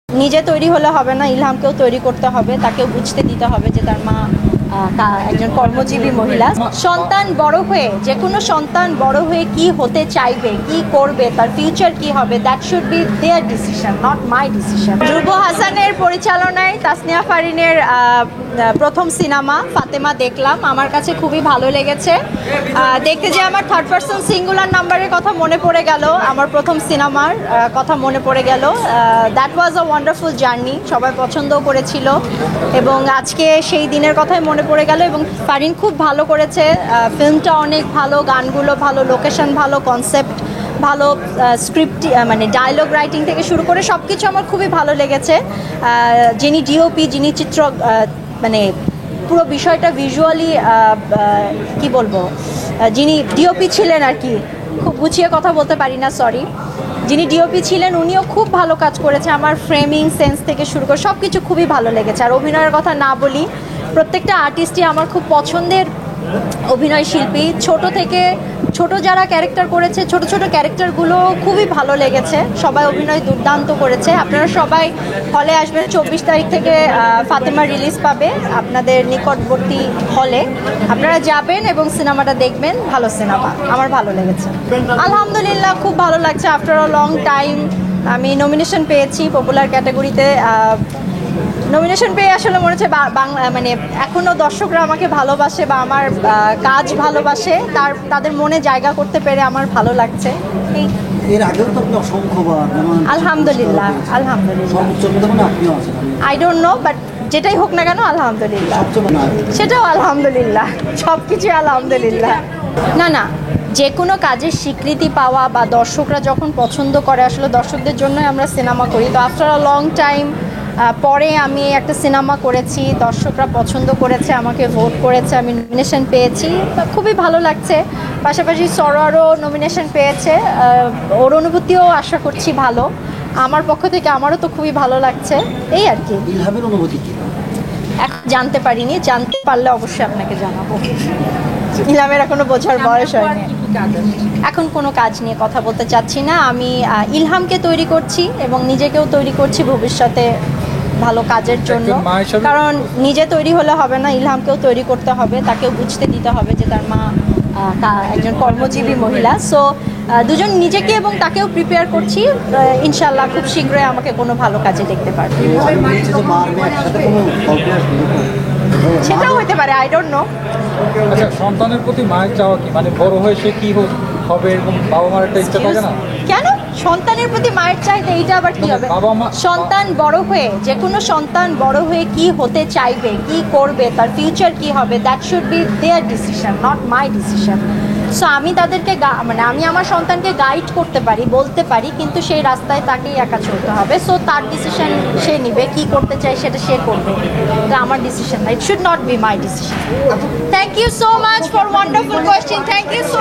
নিজে তৈরি হলে হবে না, ইলহামকেও তৈরি করতে হবে, তাকেও বুঝতে দিতে হবে যে তার মা একজন কর্মজীবী মহিলা। সন্তান বড় হয়ে, যে কোনো সন্তান বড় হয়ে কি হতে চাইবে, কি করবে, তার ফিউচার কি হবে, that should be their decision, not my decision. Dhruba হাসানের পরিচালনায় তাসনিয়া ফারিনের প্রথম সিনেমা ফাতেমা দেখলাম, আমার কাছে খুবই ভালো লেগেছে। দেখতে যে আমার থার্ড পারসন সিঙ্গুলার নাম্বারের কথা মনে পড়ে গেল, আমার প্রথম সিনেমার কথা মনে পড়ে গেল। That was a wonderful journey, সবাই পছন্দও করেছিল এবং আজকে সেই দিনের কথাই মনে পড়ে গেল। এবং ফারিন খুব ভালো করেছে, ফিল্মটা অনেক ভালো, গানগুলো ভালো, লোকেশন ভালো, কনসেপ্ট ভালো, স্ক্রিপ্ট মানে ডায়লগ রাইটিং থেকে শুরু করে সব কিছু আমার খুবই ভালো লেগেছে। যিনি ডিওপি, যিনি চিত্র মানে পুরো বিষয়টা ভিজুয়ালি কি বলবো, যিনি ডিওপি ছিলেন আর কি, খুব গুছিয়ে কথা বলতে পারি না, সরি, যিনি ডিওপি ছিলেন উনিও খুব ভালো কাজ করেছে। আমার ফ্রেমিং সেন্স থেকে শুরু করে সব কিছু খুবই ভালো লেগেছে। আর অভিনয়ের কথা না বলি, প্রত্যেকটা আর্টিস্টই আমার খুব পছন্দের অভিনয় শিল্পী। ছোট যারা ক্যারেক্টার করেছে, ছোট ছোট ক্যারেক্টারগুলো খুবই ভালো লেগেছে, সবাই অভিনয় দুর্দান্ত করেছে। আপনারা সবাই হলে আসবেন, 24 তারিখ থেকে ফাতেমা রিলিজ পাবে আপনাদের নিকটবর্তী হলে, আপনারা যাবেন এবং সিনেমাটা দেখবেন। ভালো সিনেমা, আমার ভালো লেগেছে। আলহামদুলিল্লাহ, খুব ভালো লাগছে। আফটার আ লং টাইম আমি নমিনেশন পেয়েছি পপুলার ক্যাটাগরিতে। নমিনেশন পেয়ে আসলে মনে হচ্ছে বাংলা মানে এখনও দর্শকরা আমাকে ভালোবাসে বা আমার কাজ ভালোবাসে, তাদের মনে জায়গা করতে পেরে আমার ভালো লাগছে। এর আগেও তো আপনি অসংখ্যবার আলহামদুলিল্লাহ, আলহামদুলিল্লাহ, আই ডোন্ট নো, বাট যেটাই হোক না কেন আলহামদুলিল্লাহ, সেটাও আলহামদুলিল্লাহ, সব কিছু আলহামদুলিল্লাহ। না, যে কোনো কাজের স্বীকৃতি পাওয়া বা দর্শকরা যখন পছন্দ করে, আসলে দর্শকদের জন্যই আমরা সিনেমা করি। তো আফটার আ লং টাইম পরে আমি একটা সিনেমা করেছি, দর্শকরা পছন্দ করেছে, আমাকে ভোট করেছে, আমি নমিনেশন পেয়েছি, খুবই ভালো লাগছে। পাশাপাশি সরোয়ারও নমিনেশন পেয়েছে, ওর অনুভূতিও আশা করছি ভালো। আমার পক্ষ থেকে আমারও তো খুবই ভালো লাগছে, এই আর কি। ইলহামের অনুভূতি কি? এখন জানতে পারিনি, জানতে পারলে অবশ্যই আপনাকে জানাবো। ইলহামের এখনো বোঝার বয়স হয়নি, এখন কোনো কাজ নিয়ে কথা বলতে চাচ্ছি না। আমি ইলহামকে তৈরি করছি এবং নিজেকেও তৈরি করছি ভবিষ্যতে ভালো কাজের জন্য। কারণ নিজে তৈরি হলে হবে না, ইলহামকেও তৈরি করতে হবে, তাকেও বুঝতে দিতে হবে যে তার মা একজন কর্মজীবী মহিলা। সো দুজন নিজেকে এবং তাকেও প্রিপেয়ার করছি, ইনশাল্লাহ খুব শীঘ্রই আমাকে কোনো ভালো কাজে দেখতে পারবে। সেটাও হতে পারে, আই ডোন্ট নো। আচ্ছা, সন্তানের প্রতি মায়ের চাওয়া কি, মানে বড় হয়ে সে কি হবে, এরকম বাবা মার একটা ইচ্ছা থাকে না? কেন সন্তানের প্রতি মায়ের চাইতে এইটা আবার কি হবে? সন্তান বড় হয়ে, যে কোনো সন্তান বড় হয়ে কি হতে চাইবে, কি করবে, তার ফিউচার কি হবে, that should be their decision, not my decision. So আমি তাদেরকে মানে আমি আমার সন্তানকে গাইড করতে পারি, বলতে পারি, কিন্তু সেই রাস্তায় তাকেই একা চলতে হবে। সো তার ডিসিশন সে নিবে, কি করতে চাই সেটা সে করবে, এটা আমার ডিসিশন না, it should not be my decision. Thank you so much for wonderful question, thank you so